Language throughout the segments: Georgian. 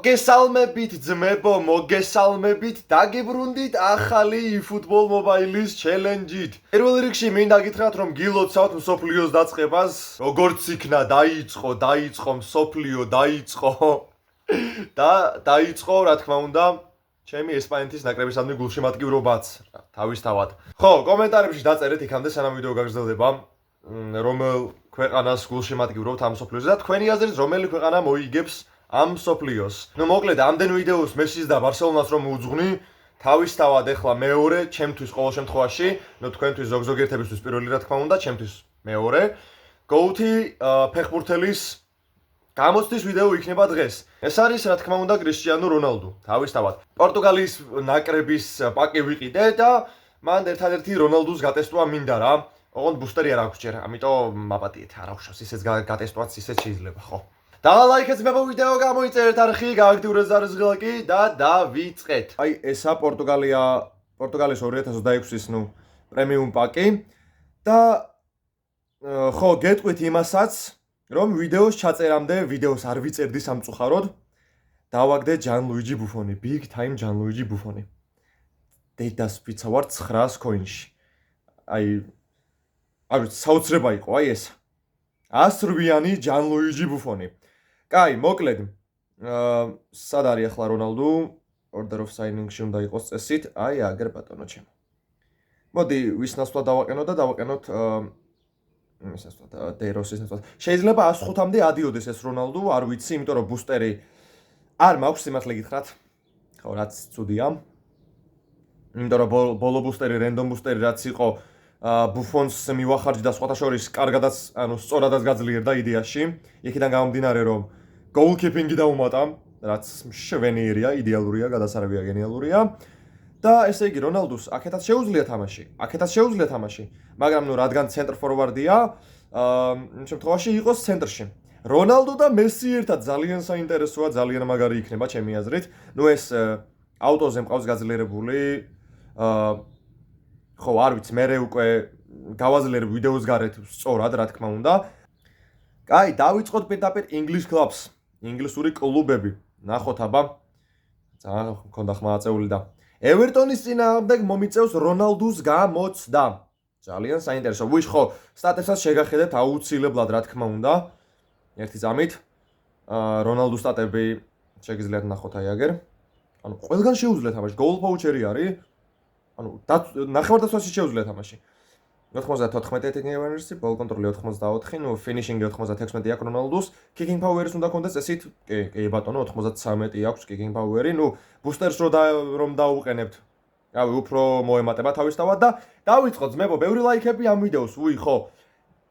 მოგესალმებით ძმებო, მოგესალმებით, დაგიბრუნდით ახალი eFootball Mobile-ის ჩელენჯით. პირველ რიგში მინდა გითხრათ, რომ გილოცავთ მსოფლიოს დაწყებას, როგორც იქნა, დაიწყო მსოფლიო, დაიწყო, რა თქმა უნდა, ჩემი ესპანეთის ნაკრებისადმი გულშემატკივრობაც, თავისთავად. ხო, კომენტარებში დაწერეთ იქამდე, სანამ ვიდეო გაგრძელდება, რომელ ქვეყანას გულშემატკივრობთ ამ მსოფლიოზე და თქვენი აზრით, რომელი ქვეყანა მოიგებს ამ მსოფლიოს. ნუ მოკლედ, ამდენ ვიდეოს მესის და ბარსელონას რომ უძღვნი, თავისთავად ეხლა მეორე, ჩემთვის ყოველ შემთხვევაში, ნუ თქვენთვის ზოგიერთებისთვის პირველი რა თქმა უნდა, ჩემთვის მეორე. GOAT-ი ფეხბურთელის გამოცდის ვიდეო იქნება დღეს. ეს არის რა თქმა უნდა კრისტიანო რონალდუ, თავისთავად. პორტუგალიის ნაკრების პაკი ვიყიდე და მან ერთადერთი რონალდუს გატესტვა მინდა რა. ოღონდ ბუსტერი არ აქვს ჯერ, ამიტომ მაპატიეთ, არ აღშოს ისეც გატესტვაც ისეც შეიძლება, ხო? დალაიქეთ მეუბნებო ვიდეო გამოიწერეთ არხი, გააქტიურეთ ზარზღილაკი და დავიწყეთ. აი ესა პორტუგალიის 2026-ის ნუ პრემიუმ პაკი და ხო, გეტყვით იმასაც, რომ ვიდეოს ჩაწერამდე ვიდეოს არ ვიწერდი სამწუხაროდ. დავაგდე ჯანლუიჯი ბუფონი, big time ჯანლუიჯი ბუფონი. დედას ვიცავარ 900 კოინში. აი საოცრება იყო, აი ეს. 100 რუბიანი ჯანლუიჯი ბუფონი. კაი, მოკლედ. სად არის ახლა რონალდუ? Order of signing-ში უნდა იყოს წესით. აი, აგერ ბატონო ჩემო. მოდი, ვის ნაცვლად დავაყენოთ და დავაყენოთ ის ნაცვლად, დეროსის ნაცვლად. შეიძლება 105-მდე ადიოდეს ეს რონალდუ, არ ვიცი, იმიტომ რომ ბუსტერი არ მაქვს სიმართლე გითხრათ. ხო, რაც ცუდია. იმიტომ რომ ბოლო ბუსტერი, რენდომ ბუსტერი რაც იყო ბუფონს მივახარჯი და სხვათა შორის კარგადაც, ანუ სწორადაც გაძლიერდა იდეაში. იქიდან გამომდინარე რომ goalkeeping-ი დაუმატა, რაც მშვენიერია, იდეალურია, გადასარევია, გენიალურია. და ესე იგი რონალდუს აქეთაც შეუძლია თამაში, მაგრამ ნუ რადგან ცენტრ ფორვარდია, იმ შემთხვევაში იყოს ცენტრში. რონალდუ და მესი ერთად ძალიან საინტერესოა, ძალიან მაგარი იქნება ჩემი აზრით. ნუ ეს აუტოზე მყავს გაძლიერებული ხო, არ ვიცი, მე უკვე გავაძლიერებ ვიდეოს გარეთ სწორად, რა თქმა უნდა. კაი, დავიწყოთ პირდაპირ English clubs, ინგლისური კლუბები. ნახოთ აბა. ძალიან მქონდა ხმააწეული და ევერტონის წინააღმდეგ მომიწევს რონალდუს გამოცდა. ძალიან საინტერესო. ვიშ ხო, სტატებსაც შეგახედეთ აუცილებლად, რა თქმა უნდა. ერთი წამით. რონალდუს სტატები შეგიძლიათ ნახოთ აი აგერ. ანუ ყველგან შეუძლია თამაში, გოულ ფაუჩერი არის. ანუ ნახევარდაცვაში შეუძლია თამაში. 94 ეთნიკი awareness-ი, ბოლ კონტროლი 84, ნუ ფინიშინგი 96 აქვს რონალდუს, kicking power-ის უნდა კონდეს წესით, კი ბატონო 93 აქვს kicking power-ი, ნუ ბუსტერს რომ დაუყენებთ. რავი, უფრო მოემატება თავისთავად და დავიწყოთ ძმებო, ბევრი ლაიქები ამ ვიდეოს, უი ხო.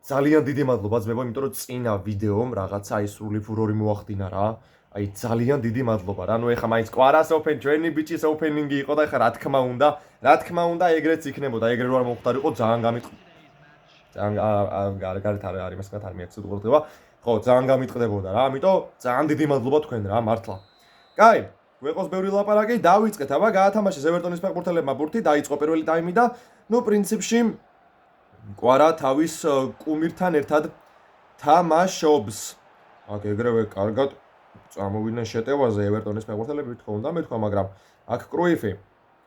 ძალიან დიდი მადლობა ძმებო, იმიტომ რომ წინა ვიდეომ რაღაცა აი სრული ფურორი მოახდინა რა. აი ძალიან დიდი მადლობა რა. ნუ ეხა მაინც კვარას open ჩვენი ბიჭის opening-ი იყო და ეხა რა თქმა უნდა ეგრეც იქნებოდა, ეგრე რო არ მომხდარიყო ძალიან გამიტყ. ძალიან გარეთ არის მასკათ არ მიაქცევთ ყურადღება. ხო, ძალიან გამიტყდებოდა რა. ამიტომ ძალიან დიდი მადლობა თქვენ რა, მართლა. კაი, გვეყოს ბევრი ლაპარაკი, დავიწყეთ. აბა გაათამაშეს ევერტონის ფეხბურთელებმა ბურთი, დაიწყო პირველი ტაიმი და ნუ პრინციპში კვარა თავის კუმირთან ერთად თამაშობს. აქ ეგრევე კარგად წამოვიდნენ შეტევაზე ევერტონის ფეხბურთელები, თქო უნდა მეთქვა, მაგრამ აქ კრუიფი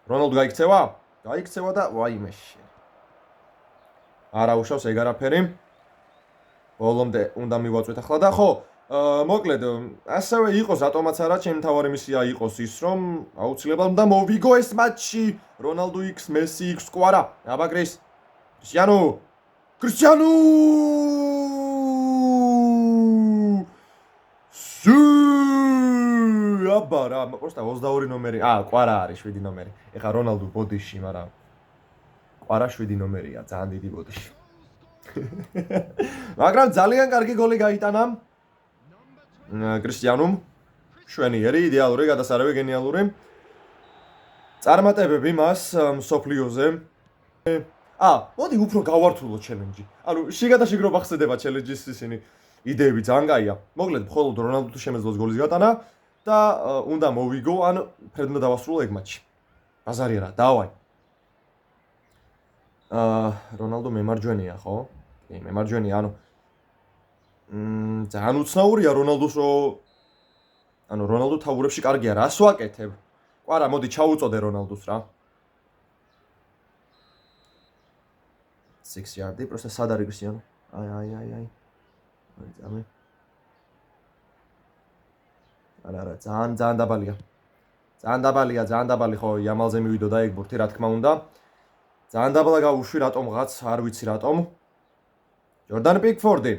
რონალდუ გაიქცევა და ვაიმეში. არა უშავს ეგ არაფერი. ბოლომდე უნდა მივაწვეთ ახლა და ხო, მოკლედ, ასევე იყოს ატომაც არა, ჩემი თავარი მისია იყოს ის, რომ აუცილებლად უნდა მოვიგო ეს მატჩი. რონალდუ X, მესი X, კვარა. აბა კრისტიანო! აბა რა, პროსტა 22 ნომერი. კვარა არის 7 ნომერი. ეხა რონალდუ ბოდიში, მაგრამ კვარა 7 ნომერია, ძალიან დიდი ბოდიში. მაგრამ ძალიან კარგი გოლი გაიტანა კრისტიანომ. შვენიერი, იდეალური, გადასარევი, გენიალური. წარმატებები მას მსოფლიოზე. მოდი უფრო გავართულოთ ჩელენჯი. ანუ შიგადაშიგ რო ახსედება ჩელენჯის ისინი იდეები ძალიან კაია. მოკლედ, მხოლოდ რონალდუ თუ შემეძლოს გოლის გატანა და უნდა მოვიგო, ან ფრედ უნდა დავასრულო ეგ მატჩი. ბაზარი არა, დავაი. რონალდუ მემარჯვენეა, ხო? კი, მემარჯვენეა, ანუ ძალიან უცნაურია რონალდუს რო ანუ რონალდო თავურებში კარგია, რას ვაკეთებ? ყვარა, მოდი ჩაუწოდე რონალდოს რა. 6 yard-ი, просто სად არის კრისტიანო? აი. ძამე. არა, ძალიან დაბალია. ძალიან დაბალი ხო, იამალზე მივიდოდა ეგ ბურთი, რა თქმა უნდა. ძალიან დაბლა გავუშვი, რატომღაც, არ ვიცი რატომ. ჯორდან პიკფორდი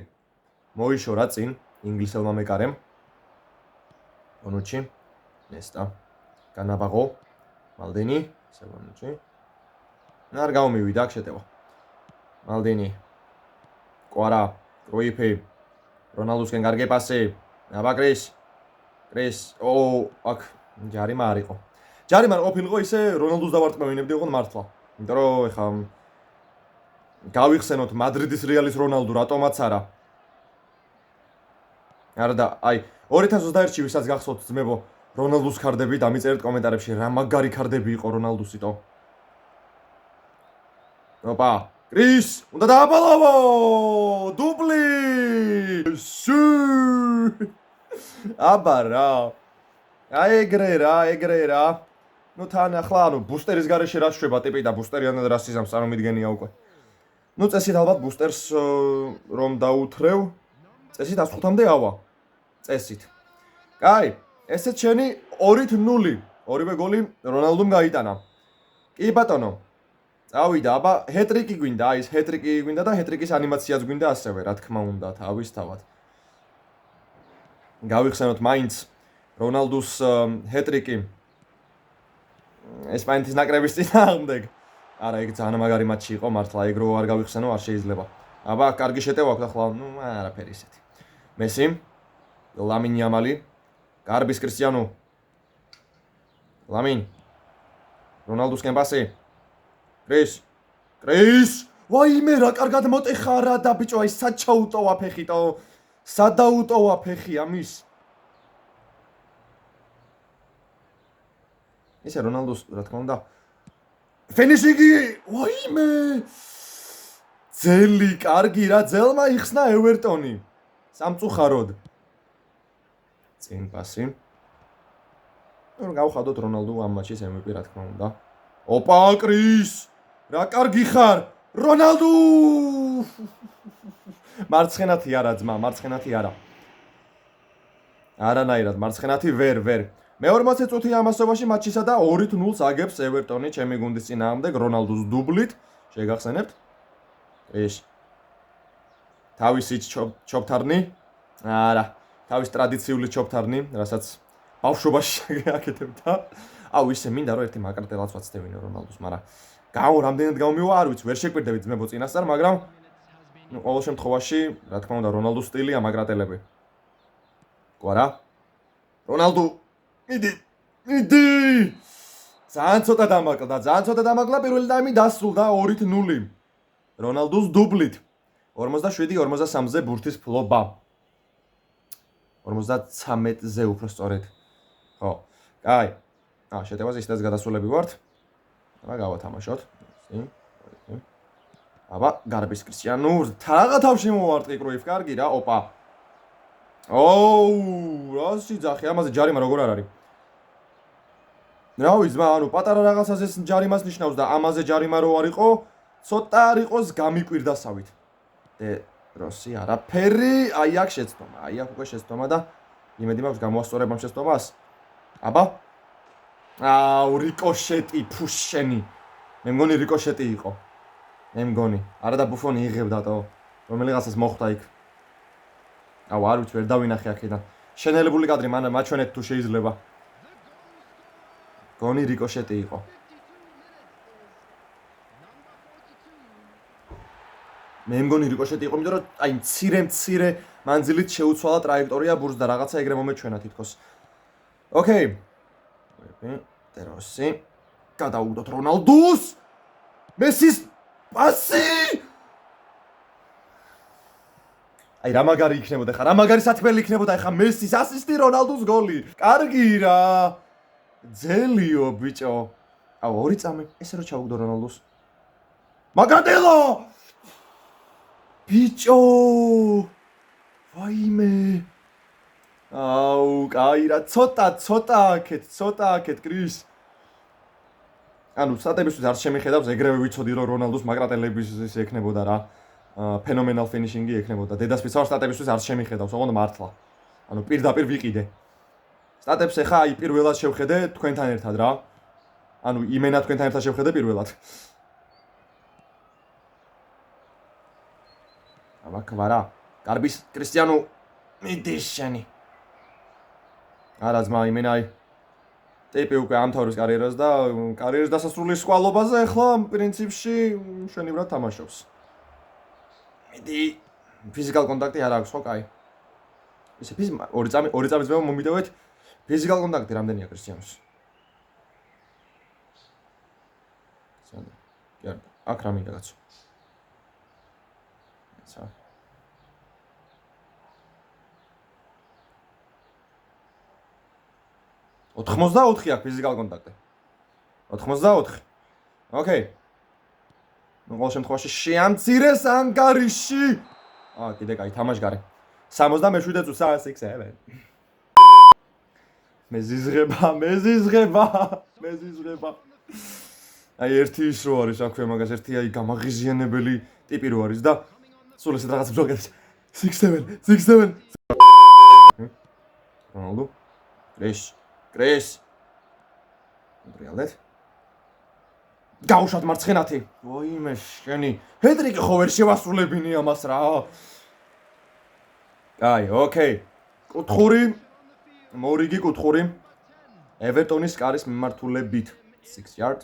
მოიშორა წინ ინგლისელმა მეკარემ. ბონუჩი, ნესტა. განაბაღო. მალდინი, სევონუჩი. არ გამომივიდა, აქ შეტევა. მალდინი. კვარა, კრუიფი. რონალდოსკენ კარგი პასი. აბა კრის. აქ ჯარიმა არ იყო. ჯარიმა ყოფილიყო ისე რონალდოს დავარტყმევინებდი ოღონდ მართლა. იმიტომ რომ ეხა გავიხსენოთ მადრიდის რეალის რონალდო რატომაც არა. არა და აი 2021-ში ვისაც გახსოვთ ძმებო რონალდოს ქარდები დამიწერეთ კომენტარებში რა მაგარი ქარდები იყო რონალდოსიტო. ოპა, კრის, უნდა დააბალავო! დუბლი! აბა რა. აი ეგრე რა. ნუ თან ახლა ანუ ბუსტერის გარეშე რა შვება ტიპი და ბუსტერიანად რა სიზამს წარმომიდგენია უკვე. ნუ წესით ალბათ ბუსტერს რომ დაუთრევ, წესით 105-მდე ავა. წესით. კაი, ესეც შენი 2-0. ორივე გოლი რონალდომ გაიტანა. კი ბატონო. წავიდა, აბა ჰეტრიკი გვინდა, აი ეს ჰეტრიკი გვინდა და ჰეტრიკის ანიმაციაც გვინდა ასევე, რა თქმა უნდა, თავისთავად. გავიხსენოთ მაინც რონალდოს ჰეტრიკი ესპანეთის ნაკრების წინააღმდეგ. არა, ეგ ძალიან მაგარი მატჩი იყო, მართლა ეგ რო არ გავიხსენო, არ შეიძლება. აბა, კარგი შეტევა აქვს ახლა, ნუ არაფერი ისეთი. მესი, ლამინ იამალი, გარბის კრისტიანო. ლამინ. რონალდოსკენ პასი. კრის. ვაიმე რა კარგად მოტეხარა და ბიჭო, აი სად ჩაუტოვა ფეხიტო. სად დაუტოვა ფეხი ამის? ისე რონალდოს რა თქმა უნდა ფინიშინგი ვაიმე ძელი კარგი რა ძელმა იხსნა ევერტონი სამწუხაროდ წინ პასი ნუ გავხადოთ რონალდო ამ მატჩის MVP რა თქმა უნდა ოპა კრის რა კარგი ხარ რონალდო მარცხენათი არა ძმა მარცხენათი არა არანაირად მარცხენათი ვერ მე 40 წუთი ამასობაში მატჩისა და 2-0-ს აგებს ევერტონი ჩემი გუნდის წინააღმდეგ რონალდოს დუბლით შეგახსენებთ ეს თავისი ჩოპთარნი არა თავის ტრადიციული ჩოპთარნი რასაც ბავშვობაში აკეთებდა აუ ისე მინდა რომ ერთი მაკრატელაც ვაცდევინო რონალდოს მაგრამ გაუ რამდენად გამომივა არ ვიცი ვერ შეკვირდებით ძმებო წინასწარ მაგრამ ნუ ყოველ შემთხვევაში რა თქმა უნდა რონალდოს სტილია მაკრატელები კვარა რონალდო მიდი ძალიან ცოტა დამაკლა პირველი ტაიმი დასრულდა 2-0 რონალდოს დუბლით 47-53-ზე ბურთის ფლობა 53-ზე უფრო სწორედ ხო კაი შეტევაზე ისედაც გადასულები ვართ აბა გავათამაშოთ აბა გარბის კრისტიანო თაღა თავში მოვარტყი კრუიფ კარგი რა ოპა რა სიძახი ამაზე ჯარიმა როგორ არ არის რა ვიცი ანუ პატარა რაღაცაზე ჯარიმას ნიშნავს და ამაზე ჯარიმა რო არ იყო ცოტა არ იყოს გამიკვირდასავით როსი არაფერი აი აქ შეცდომა აი აქ უკვე შეცდომა და იმედი მაქვს გამოასწორებ ამ შეცდომას აბა აუ რიკოშეტი ფუშენი მე მგონი რიკოშეტი იყო მე მგონი არა და ბუფონი იღებდატო რომელიღაცას მოხვდა იქ აუ არ ვიცი ვერ დავინახე აქედან შენელებული კადრი მაჩვენეთ თუ შეიძლება გონი რიკოშეტი იყო მე მგონი რიკოშეტი იყო იმიტომ რომ აი მცირე მანძილით შეუცვალა ტრაექტორია ბურს და რაღაცა ეგრე მომეჩვენა თითქოს ოკეი ტეროსი გადაუგდოთ რონალდოს მესის პასი აი რა მაგარი იქნებოდა ხა რა მაგარი სათქმელი იქნებოდა ხა მესის ასისტი რონალდოს გოლი კარგი რა ძელიო ბიჭო აუ ორი წამი ესე რო ჩაუგდო რონალდოს მაგრატელო ბიჭო ვაიმე აუ, კაი რა, ცოტა აქეთ, კრის. ანუ სტატებისთვის არ შემიხედავს, ეგრევე ვიცოდი რომ რონალდოს მაგრატელების ის ექნებოდა რა. ფენომენალ ფინიშინგი ექნებოდა. დედასპიცავ სტატებისთვის არ შემიხედავს, ოღონდ მართლა. ანუ პირდაპირ ვიყიდე. სტატებს ახლა აი პირველად შევხედე თქვენთან ერთად რა. ანუ იმენა თქვენთან ერთად შევხედე პირველად. აბაკვარა. გარბის კრისტიანო მიდის შენი. არა ძმა იმენა აი ტიპი უკვე ამთავრებს კარიერას და კარიერის დასასრულის სკვალობაზე ახლა პრინციპში მშვენივრად თამაშობს. მიდი ფიზიკალ კონტაქტი არ აქვს ხო კაი. ისე ორი წამის მე მომიდევეთ ფიზიკალ კონტაქტი რამდენია კრისტიანოს. სანდა. კი აქ რა მინდა კაცო. ცა 84 აქვს ფიზიკალ კონტაქტი. 84. ოკეი. ნუ ყოველ შემთხვევაში შეამცირეს ანგარიში. კიდე კაი თამაშგარე. 77 წუთს 6-7. მეზიზღება. აი ერთი ის რო არის აქვე მაგას ერთი აი გამაღიზიანებელი ტიპი რო არის და სულ ესეთ რაღაც ბლოგებს 6-7. რონალდო. კრეს. რეალეთ. გაუშვათ მარცხენათი. ოიმე შენი. ჰენდრიკი ხო ვერ შევასრულებინი ამას რა. კაი, ოკეი. კუთხური. მორიგი კუთხური. ევერტონის კარის მიმართულებით 6 yard.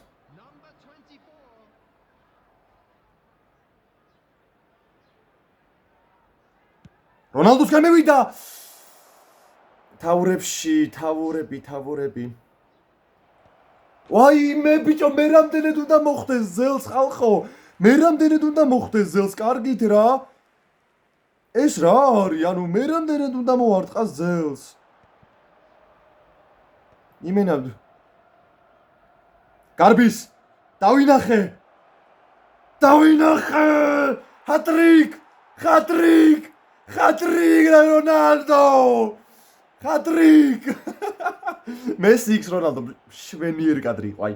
რონალდოსგან მივიდა. თავურები. ვაიმე ბიჭო, მე რამდენად უნდა მოხდეს ზელს ხალხო? კარგით რა. ეს რა არის? ანუ მე რამდენად უნდა მოვარტყა ზელს? იმენა გარბის დავინახე. ჰატრიკ რონალდო. ჰატრიკ. მესი იქს რონალდო შვენიერი კადრი იყო აი.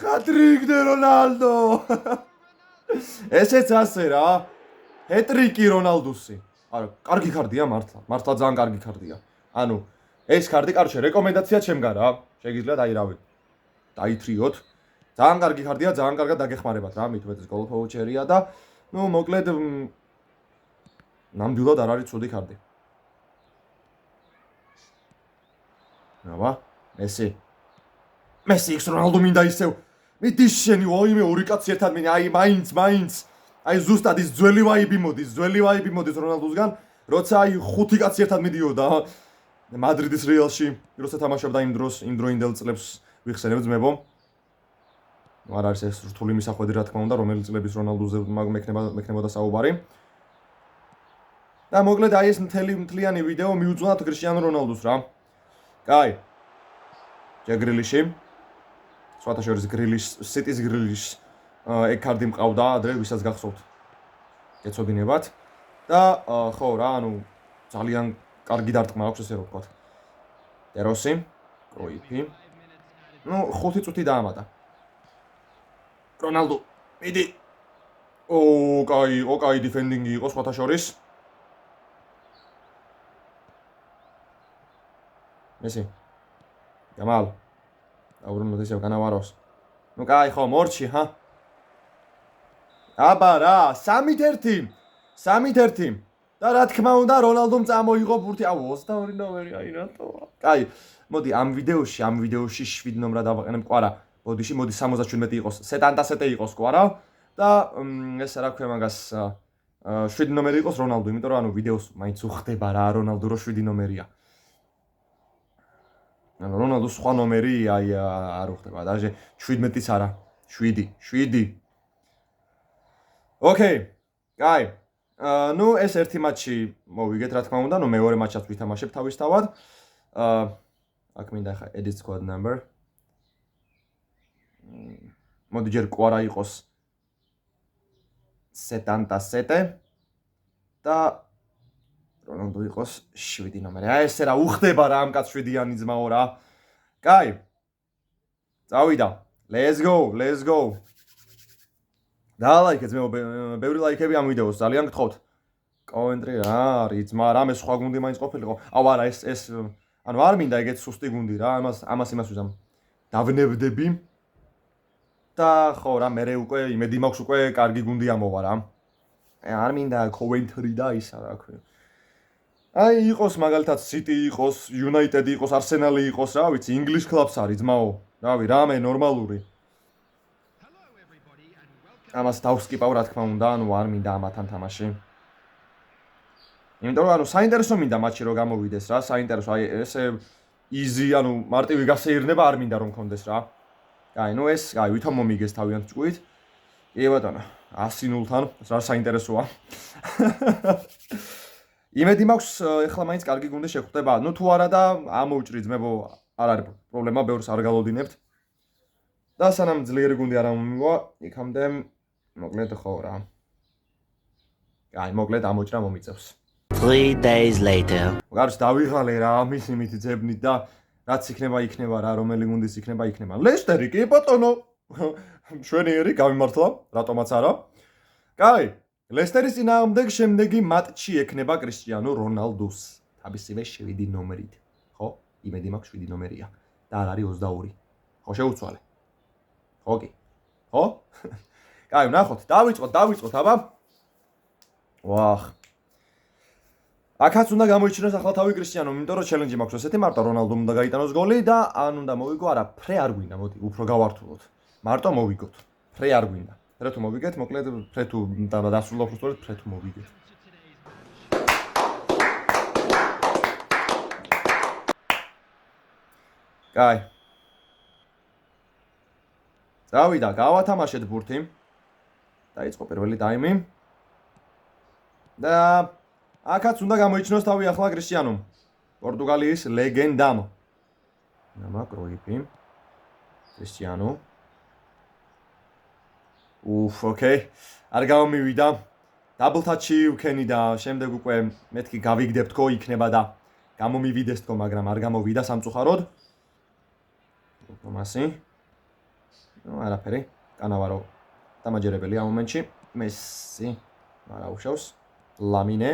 ჰატრიკ დე რონალდო. ესეც ასე რა. ჰეტრიკი რონალდუსი. არა, კარგი კარდია მართლა ძალიან კარგი კარდია. ანუ ეს კარდი კარჩე რეკომენდაცია ჩემგან რა. შეგიძლიათ აი რავი. დაითრიოთ. ძალიან კარგი კარდია, ძალიან კარგად დაგეხმარებათ რა, მით უმეტეს გოლ ფაუჩერია და ნუ მოკლედ ნამდვილად არ არის ცუდი კარდი. აბა, მესი იქს რონალდო მინდა ისევ. მიდის შენი, ოიმე ორი კაცი ერთად მინდა, აი მაინც. აი ზუსტად ის ძველი ვაიბი მოდის რონალდოსგან, როცა აი ხუთი კაცი ერთად მიდიოდა მადრიდის რეალში, როცა თამაშობდა იმ დროინდელ წლებს ვიხსენებ ძმებო. არ არის ეს რთული მისახვედი რა თქმა უნდა, რომელი წლების რონალდოზე მექნებოდა საუბარი. და მოკლედ აი ეს მთლიანი ვიდეო მიუძღვნათ კრისტიანო რონალდოს რა. კაი. ჯეგრილიში. სხვათა შორის სიტის გრილიში ეგ კარდი მყავდა ადრე ვისაც გახსოვთ. გეცოდინებათ. და ხო რა, ანუ ძალიან კარგი დარტყმა აქვს ესე რომ ვთქვათ. ტეროსი, კროიფი. ნუ 5 წუთი დაამატა. რონალდო, მიდი. კაი დიფენდინგი იყო სხვათა შორის. მესი. გამალ. აურუნო ისევ განავაროს. ნუ კაი ხო, მორჩი, ჰა. აბა რა, 3-1. და რა თქმა უნდა, რონალდომ წამოიღო ბურთი. 22 ნომერი, აი რატოა. კაი, მოდი ამ ვიდეოში 7 ნომრად დავაყენებ კვარა. მოდი 77 იყოს, სეტე იყოს კვარა და ეს რა ქვია მაგას 7 ნომერი იყოს რონალდო, იმიტომ რომ ანუ ვიდეოს მაინც უხდება რა რონალდო რო 7 ნომერია. ანუ რონალდო სხვა ნომერი აი არ უხდება, დაჟე 17-იც არა, 7. ოკეი. კაი. ნუ ეს ერთი მატჩი მოვიგეთ რა თქმა უნდა, ნუ მეორე მატჩსაც ვითამაშებ თავისთავად. აქ მინდა ხა edit squad number. მოდი ჯერ კვარა იყოს 77 და რონალდო იყოს 7 ნომერი. აი ესე რა უხდება რა ამ კაც 7-იანი ძმაო რა. კაი. წავიდა. Let's go. დალაიქეთ ძმაო, ბევრი ლაიქები ამ ვიდეოს, ძალიან გთხოვთ. კომენტრი რა არის, ძმა, რამე სხვა გუნდი მაინც ყოფილიყო. აუ არა, ეს ანუ არ მინდა ეგეთ სუსტი გუნდი რა, ამას ვიზამ. დავნებდები. და ხო რა, მე უკვე იმედი მაქვს უკვე კარგი გუნდი ამოვა რა. არ მინდა Coventry და ისა რა ქვია. აი იყოს მაგალითად City იყოს, United იყოს, Arsenal იყოს, რა ვიცი, English clubs არის ძმაო. რავი, რამე ნორმალური. ამას დავსკიპავ რა თქმა უნდა, ანუ არ მინდა ამათან თამაში. იმიტომ რომ ანუ საინტერესო მინდა მატჩი რომ გამოვიდეს რა, საინტერესო, აი ესე easy, ანუ მარტივი გასეირნება არ მინდა რომ მქონდეს რა. აი, ნუ ეს, აი, ვითომ მომიგეს თავიანთ ჭკუით. კი ბატონო, 100-0-თან, რა საინტერესოა. იმედი მაქვს, ეხლა მაინც კარგი გუნდი შეხვდება. ნუ თუ არა და ამოვჭრი ძმებო, არ არის პრობლემა, ბევრს არ გალოდინებთ. და სანამ ძლიერი გუნდი არ ამომივა, იქამდე მოკლედ ხო რა. აი, მოკლედ ამოჭრა მომიწევს. 3 days later. გარს დავიღალე რა, ამის იმით ძებნით და რაც იქნება რა, რომელი გუნდის იქნება. ლესტერი კი ბატონო. შვენიერი გამიმართლა, რატომაც არა. კაი, ლესტერის წინააღმდეგ შემდეგი მატჩი ექნება კრისტიანო რონალდუს. თავისივე 7 ნომერით. ხო? იმედი მაქვს 7 ნომერია და არ არის 22. ხო შეუცვალე. ოკეი. ხო? კაი, ნახოთ, დავიწყოთ, აბა. ვახ. აქაც უნდა გამოიჩინოს ახლა თავი კრისტიანო, იმიტომ რომ ჩელენჯი მაქვს ესეთი, მარტო რონალდომ უნდა გაიტანოს გოლი და ან უნდა მოვიგო, არა, ფრე არ გვინდა, მოდი, უფრო გავართულოთ. მარტო მოვიგოთ. ფრე არ გვინდა. ფრე თუ მოვიგეთ, მოკლედ ფრე თუ დასრულოთ უბრალოდ ფრე თუ მოვიგეთ. კაი. დავიდა, გავათამაშეთ ბურთი. დაიწყო პირველი ტაიმი. და აქაც უნდა გამოიჩინოს თავი ახლა კრისტიანომ. პორტუგალიის ლეგენდამ. ნამა კროიფი. კრისტიანო. ოკეი. არ გამომივიდა. დაბლ ტაჩი უქენი და შემდეგ უკვე მეთქი გავიგდებთ თქო იქნება და გამომივიდეს თქო, მაგრამ არ გამოვიდა სამწუხაროდ. თომასი. ნუ არაფერი. კანავარო დამაჯერებელი ამ მომენტში. მესი. არა უშავს. ლამინე.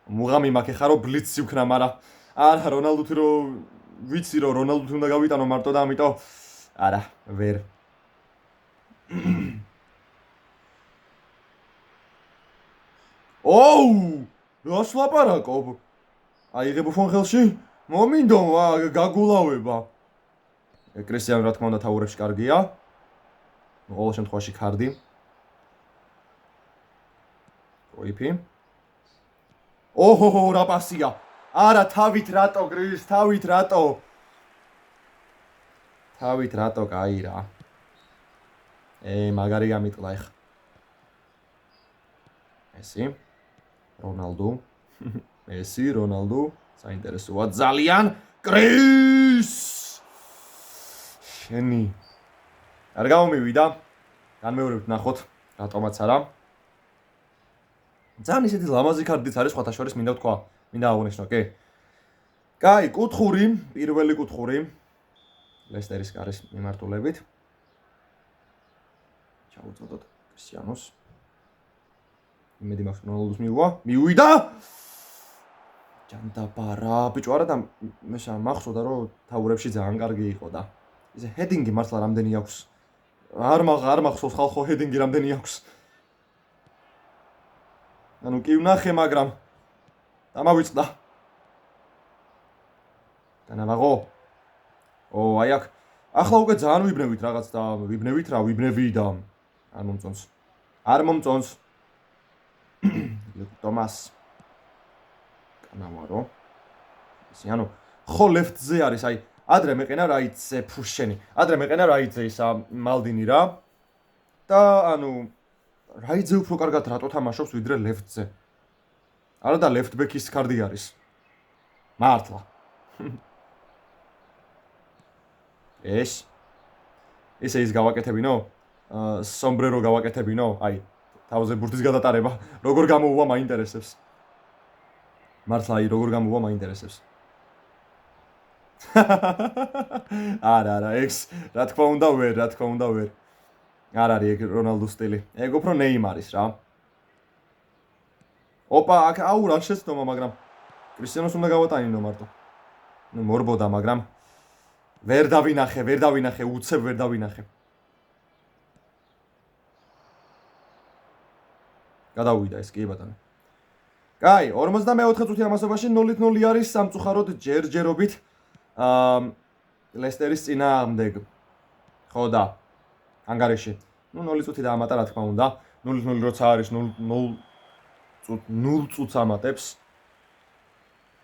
მუღამი მაქვს ხარო ბლიცი ვქნა, მაგრამ არა რონალდუთი რომ ვიცი რომ რონალდუთი უნდა გავიტანო მარტო და ამიტომ არა, ვერ. ოუ! რას ლაპარაკობ? აიღებ უფონ ხელში? მომინდო, გაგულავება. კრისტიანო რა თქმა უნდა თაურებში კარგია. ყოველ შემთხვევაში კარდი. კროიფი. ოჰო, რა პასია. არა, თავით რატო გრის, თავით რატო, კაი რა. მაგარი გამიტყდა ეხ. მესი, რონალდო, საინტერესოა ძალიან. კრის! შენი. არ გამომივიდა. განმეორებთ ნახოთ, რატომაც არა. ძალიან ისეთი ლამაზი კარდიც არის სხვათა შორის, მინდა ვთქვა, მინდა აღვნიშნო, კი. კაი, კუთხური, პირველი კუთხური. ლესტერის კარის მიმართულებით. ჩავუწოდოთ კრისტიანოს. იმედი მაქვს რონალდოს მივიდა. ჯანდაბარა, ბიჭო, არა და მე მახსოვდა რომ თაურებში ძალიან კარგი იყო და ისე ჰედინგი მართლა რამდენი აქვს. არ მახსოვს ხალხო ჰედინგი რამდენი აქვს. ანუ კი ვნახე, მაგრამ დამავიწყდა. განავაღო. აი აქ. ახლა უკვე ძალიან ვიბნევით რაღაც და ვიბნევი და არ მომწონს. ტომას. განავარო. ისე ანუ ხო ლეფტზე არის, აი ადრე მეყენა რაიტზე ფუშენი. ადრე მეყენა რაიტზე ისა მალდინი რა. და ანუ რაიტზე უფრო კარგად რატო თამაშობს ვიდრე ლეფტზე. არა და ლეფტბექის კარდი არის. მართლა. ესე ის გავაკეთებინო? სომბრერო გავაკეთებინო? აი, თავზე ბურთის გადატარება. როგორ გამოუვა მაინტერესებს. მართლა აი როგორ გამოვა მაინტერესებს. არა, ეგს რა თქმა უნდა ვერ. არ არის ეგ რონალდუს სტილი. ეგ უფრო ნეიმარის რა. ოპა, აქ არ შეცდომა, მაგრამ კრისტიანოს უნდა გავატანინო მარტო. ნუ მორბოდა, მაგრამ ვერ დავინახე, უცებ ვერ დავინახე. გადავიდა ეს, კი ბატონო. კაი, 44 წუთი ამასობაში 0-0 არის სამწუხაროდ ჯერჯერობით ლესტერის წინააღმდეგ. ხო და ანგარიში. ნუ 0 წუთი დაამატა, რა თქმა უნდა. 0-0 როცა არის 0 წუთს ამატებს.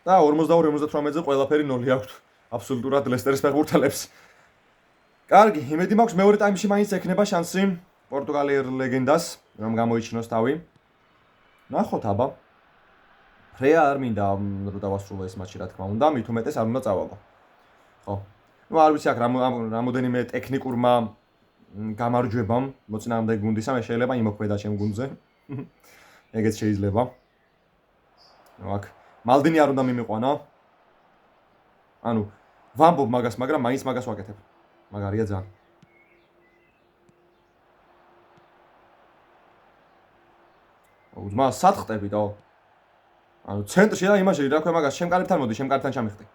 და 42-58-ზე ყველაფერი 0 აქვს. აბსოლუტურად ლესტერის ფეხბურთელებს. კარგი, იმედი მაქვს მეორე ტაიმში მაინც ექნება შანსი პორტუგალიელ ლეგენდას, რომ გამოიჩინოს თავი. ნახოთ აბა. ფრეა არ მინდა რომ დავასრულო ეს მატჩი, რა თქმა უნდა, მით უმეტეს არ უნდა წავაგო. ხო. ნუ არ ვიცი აქ რამოდენიმე ტექნიკურმა გამარჯვებამ მოწინააღმდეგე გუნდისა, მე შეიძლება იმოქმედა ჩემ გუნდზე. ეგეც შეიძლება. ნუ აქ მალდინი არ უნდა მიმიყვანა. ანუ ვამბობ მაგას, მაგრამ მაინც მაგას ვაკეთებ. მაგარია ძალიან. უძმა სათხტებიდო. ანუ ცენტრში და იმაში რა ქვია მაგას, ჩემ კარებთან მოდი, ჩემ კარებთან ჩამიხტი.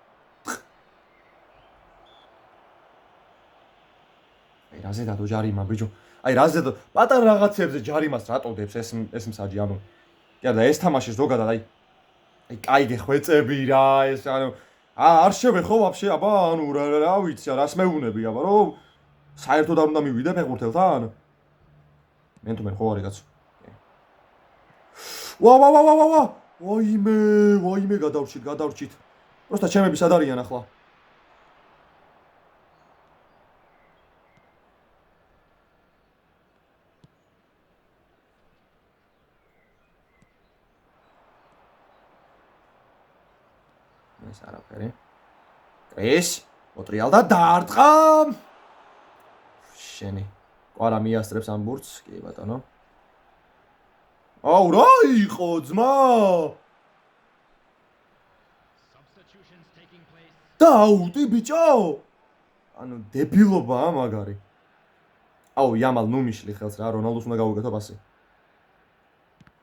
აი რა ზედადო ჯარიმა ბიჭო. აი რა ზედადო პატარა რაღაცებზე ჯარიმას რატოდებს ეს მსაჯი, ანუ. კი არა, ეს თამაში ზოგადად აი კაი გეხვეწები რა, ეს ანუ არ შევე ხო ვაფშე, აბა, ანუ რა ვიცი, რას მეუნები, აბა, რომ საერთოდ არ უნდა მივიდე ფეხბურთელთან? მენ ხო არის კაცო. ვა! ვაიმე, გადავრჩით. პროსტა ჩემები სად არიან ახლა? ეს არაფერი. კრის, ოტრიალ და დაარტყა. შენი. ყვარა მიასწრებს ამ ბურთს, კი ბატონო. აუ, რა იყო ძმა? დაუტი ბიჭო. ანუ დებილობაა მაგარი. აუ, იამალ ნუ მიშლი ხელს რა, რონალდოს უნდა გავუკეთო პასი.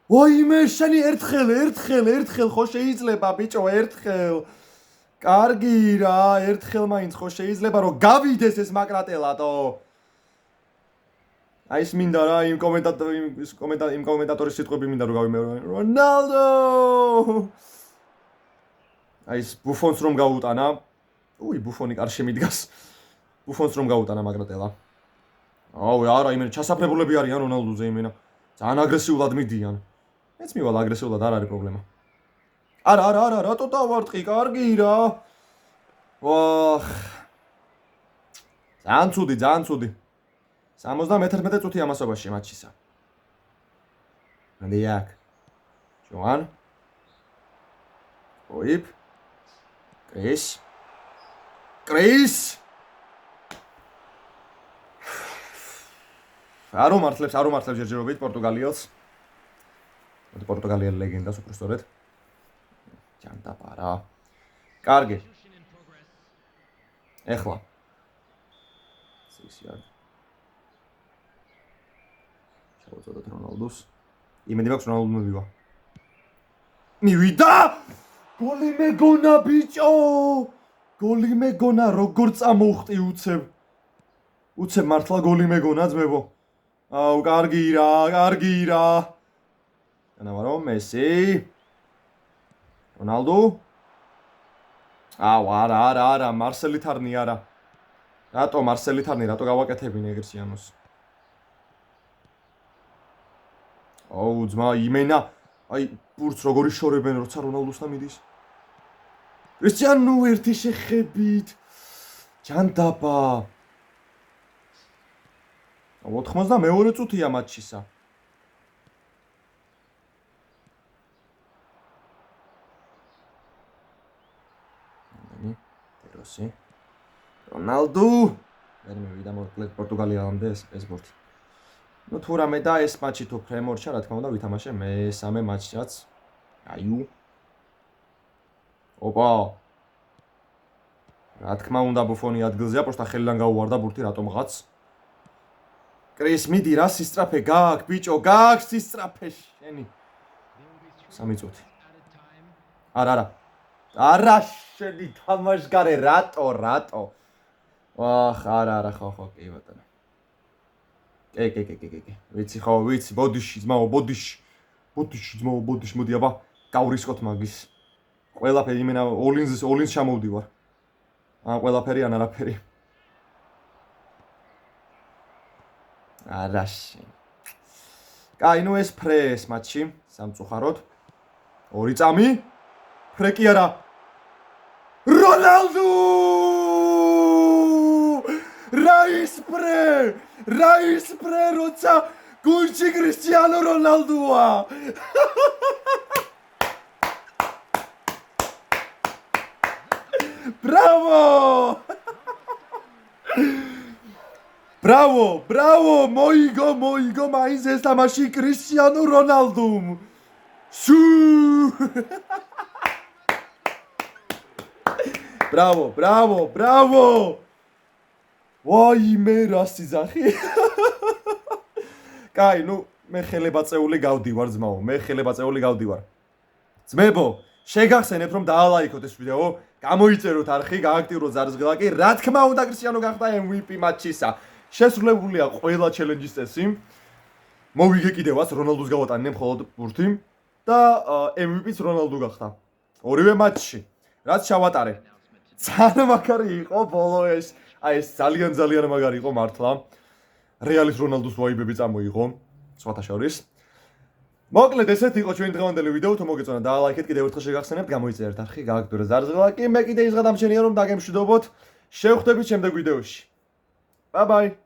ვაიმე, შენი ერთხელ ხო შეიძლება ბიჭო, ერთხელ. კარგი რა, ერთხელ მაინც ხო შეიძლება რომ გავიდეს ეს მაკრატელატო. აი ეს მინდა რა, იმ კომენტატორის სიტყვები მინდა რომ გავიმეორო. რონალდო! აი ეს ბუფონს რომ გაუტანა. ბუფონი კარში მიდგას. ბუფონს რომ გაუტანა მაკრატელა. აუ, არა, იმენა ჩასაფრებულები არიან რონალდოზე იმენა. ძალიან აგრესიულად მიდიან. მეც მივალ აგრესიულად, არ არის პრობლემა. არა, რატო დავარტყი? კარგი რა. ვახ. ძალიან ცუდი. 71 წუთი ამასობაში მატჩისა. მოდი აქ. ჯოან. ოიპ. კრის. არ უმართლებს ჯერჯერობით პორტუგალიელს. მოდი პორტუგალიელ ლეგენდას უფრო სწორედ. ჯანდაპარა. კარგი. ეხლა. 6 yard. შევაწოდოთ რონალდოს. იმედი მაქვს რონალდო მივივა. მივიდა! გოლი მეგონა ბიჭო! გოლი მეგონა, როგორ წამოვხტი უცებ. უცებ მართლა გოლი მეგონა ძმებო. აუ, კარგი რა. ანავარო მესი. რონალდო. აუ, არა, მარსელი თარნი არა. რატო მარსელი თარნი, რატო გავაკეთებინე ეგრესიანოს? აუ, ძმა, იმენა, აი, ბურთს როგორი შორებენ, როცა რონალდოსთან მიდის. კრისტიანო ერთი შეხებით. ჯანდაბა. 82 წუთია მატჩისა. ტეროსი. რონალდო. ვერ მივიდა მოკლედ პორტუგალიამდე ეს ბურთი. ნუ თუ რამე და ეს მატჩი თუ ფრემორჩა, რა თქმა უნდა, ვითამაშე მესამე მატჩსაც. აიუ. ოპა. რა თქმა უნდა ბუფონი ადგილზეა, პროსტა ხელიდან გაუვარდა ბურთი რატომღაც. კრის მიდი რა სისტრაფე გაქვს ბიჭო, გაქვს სისტრაფე შენი. 3 წუთი. არა შენი თამაშგარე რატო? არა ხო კი ბატონო. კი. ვიცი ხო, ბოდიში ძმაო, ბოდიში მოდი აბა გავრისკოთ მაგის. ყველაფერი იმენა ოლინს ჩამოვდივარ. ყველაფერი ან არაფერი. არაში. კაი, ნუ ეს ფრეს მატჩი სამწუხაროდ. 2 წამი. ფრე კი არა. რონალდო! რაის ფრე როცა გულში კრისტიანო რონალდოა. Bravo, მოიგო მაინც ეს თამაში კრისტიანო რონალდომ. შუ! Bravo! ვაიმე რა სიზახი. კაი, ნუ მე ხელებაწეული გავდივარ ძმაო, ძმებო, შეგახსენებთ რომ დაალაიქოთ ეს ვიდეო, გამოიწეროთ არხი, გააქტიუროთ ზარზღილაკი, რა თქმა უნდა კრისტიანო გახდა MVP მატჩისა. შესრულებულია ყველა ჩელენჯის წესი. მოვიგე კიდევაც რონალდოს გავატანე მხოლოდ ბურთი და MVP-ც რონალდო გახდა. ორივე მატჩში. რაც ჩავატარე. ძალიან მაგარი იყო ბოლო ეს. აი ეს ძალიან მაგარი იყო მართლა. რეალის რონალდოს ვაიბები წამოიღო, სხვათა შორის. მოკლედ ესეთი იყო ჩვენი დღევანდელი ვიდეო, თუ მოგეწონა დაალაიქეთ, კიდევ ერთხელ შეგახსენებთ, გამოიწერეთ არხი, გააქტიურეთ ზარზღილაკი, მე კიდე ის გადამჩენია რომ დაგემშვიდობოთ. შევხვდებით შემდეგ ვიდეოში. Bye bye.